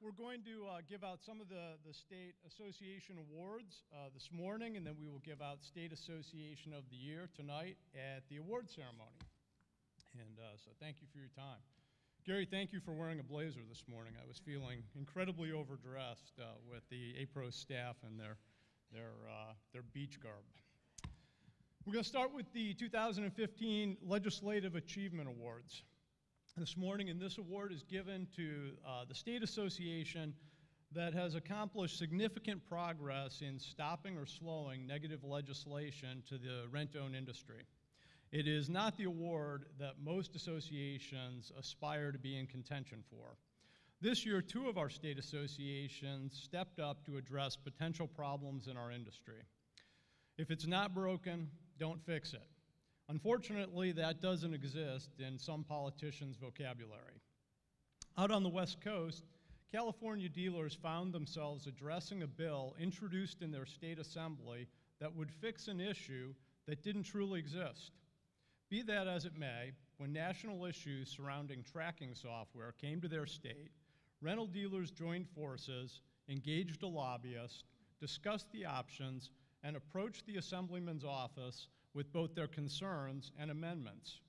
We're going to give out some of the State Association awards this morning, and then we will give out State Association of the Year tonight at the award ceremony. And so thank you for your time. Gary, thank you for wearing a blazer this morning. I was feeling incredibly overdressed with the APRO staff and their beach garb. We're going to start with the 2015 Legislative Achievement Awards. This morning, and this award is given to the state association that has accomplished significant progress in stopping or slowing negative legislation to the rent-own industry. It is not the award that most associations aspire to be in contention for. This year, 2 of our state associations stepped up to address potential problems in our industry. If it's not broken, don't fix it. Unfortunately, that doesn't exist in some politicians' vocabulary. Out on the West Coast, California dealers found themselves addressing a bill introduced in their state assembly that would fix an issue that didn't truly exist. Be that as it may, when national issues surrounding tracking software came to their state, rental dealers joined forces, engaged a lobbyist, discussed the options, and approached the assemblyman's office with both their concerns and amendments.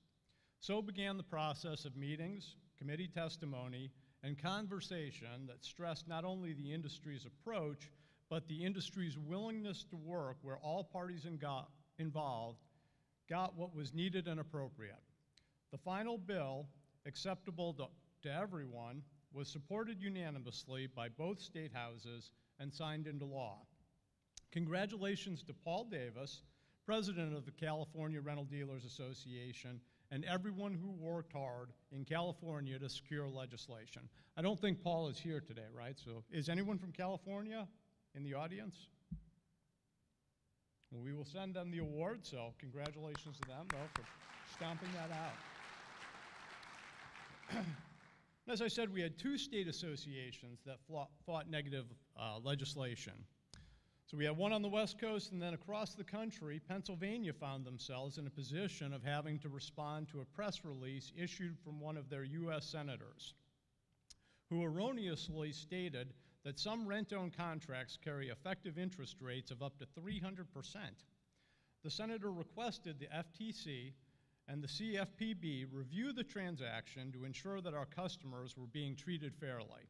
So began the process of meetings, committee testimony, and conversation that stressed not only the industry's approach, but the industry's willingness to work where all parties involved got what was needed and appropriate. The final bill, acceptable to everyone, was supported unanimously by both state houses and signed into law. Congratulations to Paul Davis, President of the California Rental Dealers Association, and everyone who worked hard in California to secure legislation. I don't think Paul is here today, right? So is anyone from California in the audience? Well, we will send them the award, so congratulations to them, though, for stomping that out. As I said, we had 2 state associations that fought negative legislation. So we had one on the West Coast, and then across the country, Pennsylvania found themselves in a position of having to respond to a press release issued from one of their U.S. senators, who erroneously stated that some rent-own contracts carry effective interest rates of up to 300%. The senator requested the FTC and the CFPB review the transaction to ensure that our customers were being treated fairly.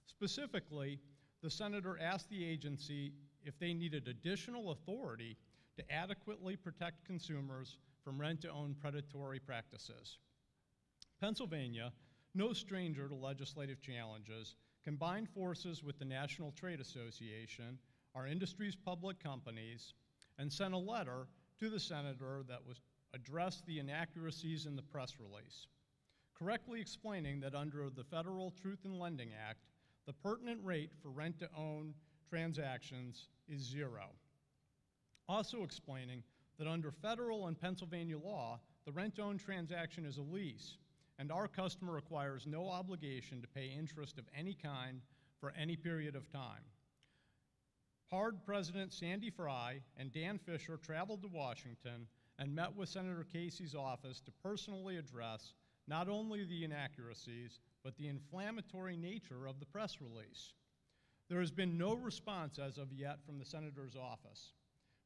Specifically, the senator asked the agency if they needed additional authority to adequately protect consumers from rent-to-own predatory practices. Pennsylvania, no stranger to legislative challenges, combined forces with the National Trade Association, our industry's public companies, and sent a letter to the senator that addressed the inaccuracies in the press release, correctly explaining that under the Federal Truth in Lending Act, the pertinent rate for rent-to-own transactions is 0. Also explaining that under federal and Pennsylvania law, the rent-own transaction is a lease, and our customer requires no obligation to pay interest of any kind for any period of time. PARD President Sandy Frye and Dan Fisher traveled to Washington and met with Senator Casey's office to personally address not only the inaccuracies, but the inflammatory nature of the press release. There has been no response as of yet from the senator's office.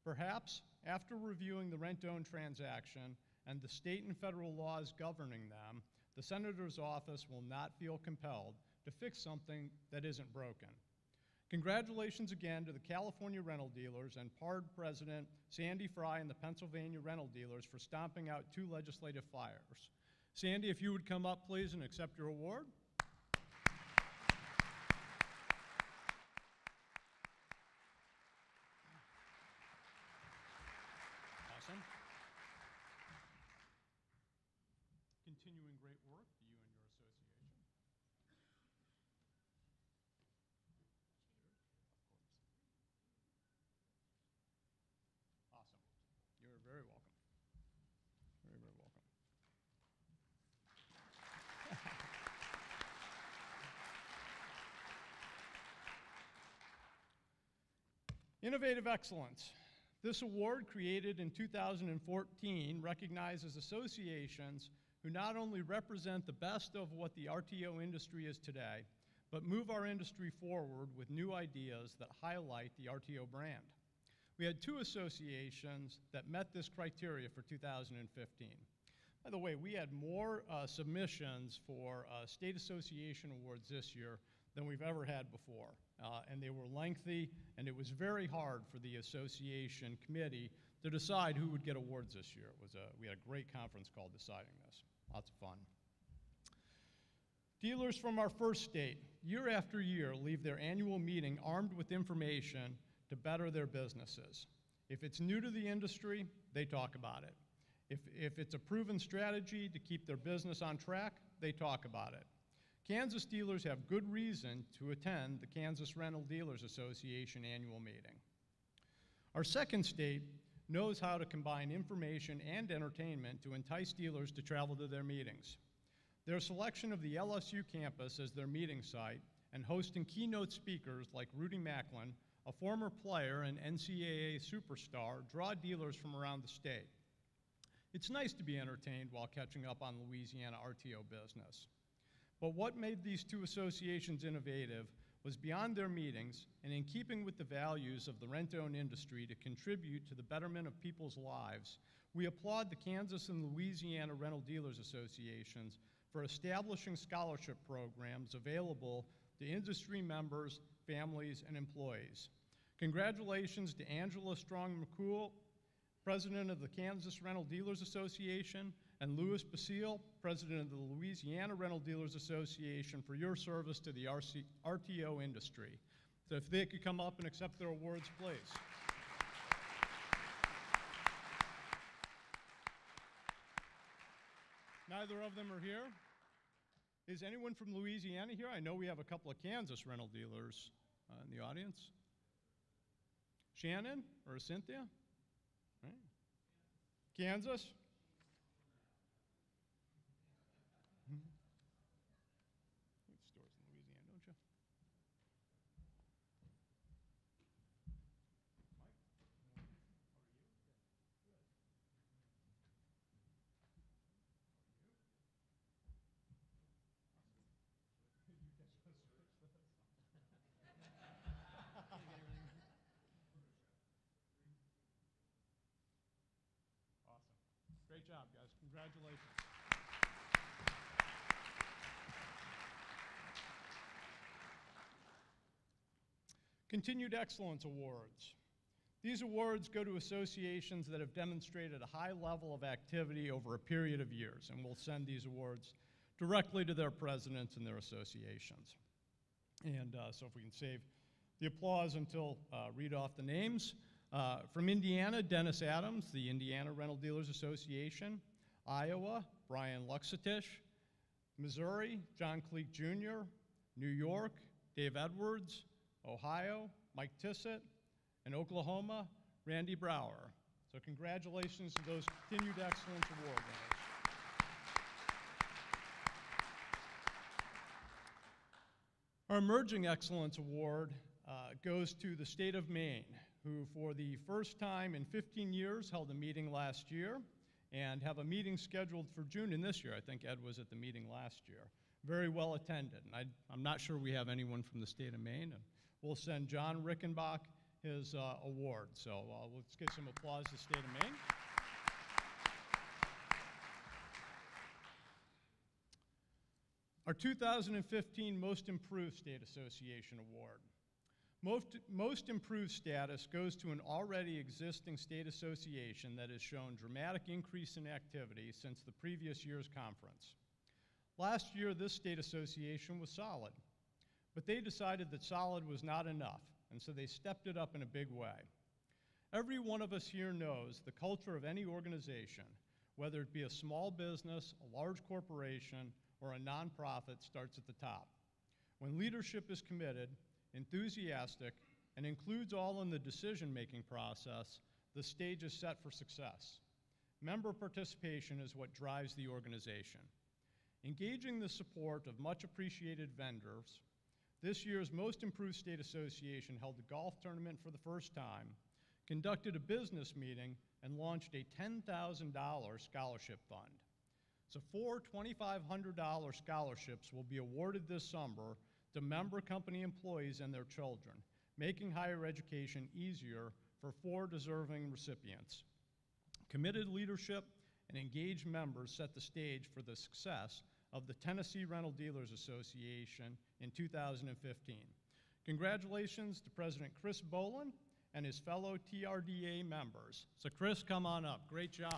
Perhaps after reviewing the rent-own transaction and the state and federal laws governing them, the senator's office will not feel compelled to fix something that isn't broken. Congratulations again to the California rental dealers and PARD President Sandy Frye and the Pennsylvania rental dealers for stomping out 2 legislative fires. Sandy, if you would come up, please, and accept your award. Awesome. Continuing great work to you and your association. Awesome. You're very welcome. Very, very welcome. Innovative Excellence. This award, created in 2014, recognizes associations who not only represent the best of what the RTO industry is today, but move our industry forward with new ideas that highlight the RTO brand. We had 2 associations that met this criteria for 2015. By the way, we had more submissions for State Association Awards this year than we've ever had before. And they were lengthy, and it was very hard for the association committee to decide who would get awards this year. We had a great conference call deciding this. Lots of fun. Dealers from our first state, year after year, leave their annual meeting armed with information to better their businesses. If it's new to the industry, they talk about it. If it's a proven strategy to keep their business on track, they talk about it. Kansas dealers have good reason to attend the Kansas Rental Dealers Association annual meeting. Our second state knows how to combine information and entertainment to entice dealers to travel to their meetings. Their selection of the LSU campus as their meeting site and hosting keynote speakers like Rudy Macklin, a former player and NCAA superstar, draw dealers from around the state. It's nice to be entertained while catching up on Louisiana RTO business. But what made these 2 associations innovative was beyond their meetings and in keeping with the values of the rent-owned industry to contribute to the betterment of people's lives, we applaud the Kansas and Louisiana Rental Dealers Associations for establishing scholarship programs available to industry members, families, and employees. Congratulations to Angela Strong-McCool, President of the Kansas Rental Dealers Association, and Louis Basile, President of the Louisiana Rental Dealers Association, for your service to the RTO industry. So if they could come up and accept their awards, please. Neither of them are here. Is anyone from Louisiana here? I know we have a couple of Kansas rental dealers in the audience. Shannon or Cynthia? Right. Kansas? You have stores in Louisiana, don't you? Awesome. Great job, guys. Congratulations. Continued Excellence Awards. These awards go to associations that have demonstrated a high level of activity over a period of years, and we'll send these awards directly to their presidents and their associations. And so if we can save the applause until read off the names. From Indiana, Dennis Adams, the Indiana Rental Dealers Association. Iowa, Brian Luxatich. Missouri, John Cleek Jr. New York, Dave Edwards. Ohio, Mike Tissett. And Oklahoma, Randy Brower. So congratulations to those Continued Excellence Award winners. Our Emerging Excellence Award goes to the state of Maine, who for the first time in 15 years held a meeting last year and have a meeting scheduled for June in this year. I think Ed was at the meeting last year. Very well attended. And I'm not sure we have anyone from the state of Maine. And we'll send John Rickenbach his award. So let's give some applause to the state of Maine. Our 2015 Most Improved State Association Award. Most Improved status goes to an already existing state association that has shown dramatic increase in activity since the previous year's conference. Last year, this state association was solid, but they decided that solid was not enough, and so they stepped it up in a big way. Every one of us here knows the culture of any organization, whether it be a small business, a large corporation, or a nonprofit, starts at the top. When leadership is committed, enthusiastic, and includes all in the decision-making process, the stage is set for success. Member participation is what drives the organization. Engaging the support of much appreciated vendors, this year's Most Improved State Association held a golf tournament for the first time, conducted a business meeting, and launched a $10,000 scholarship fund. So 4 $2,500 scholarships will be awarded this summer to member company employees and their children, making higher education easier for 4 deserving recipients. Committed leadership and engaged members set the stage for the success of the Tennessee Rental Dealers Association in 2015. Congratulations to President Chris Boland and his fellow TRDA members. So Chris, come on up. Great job.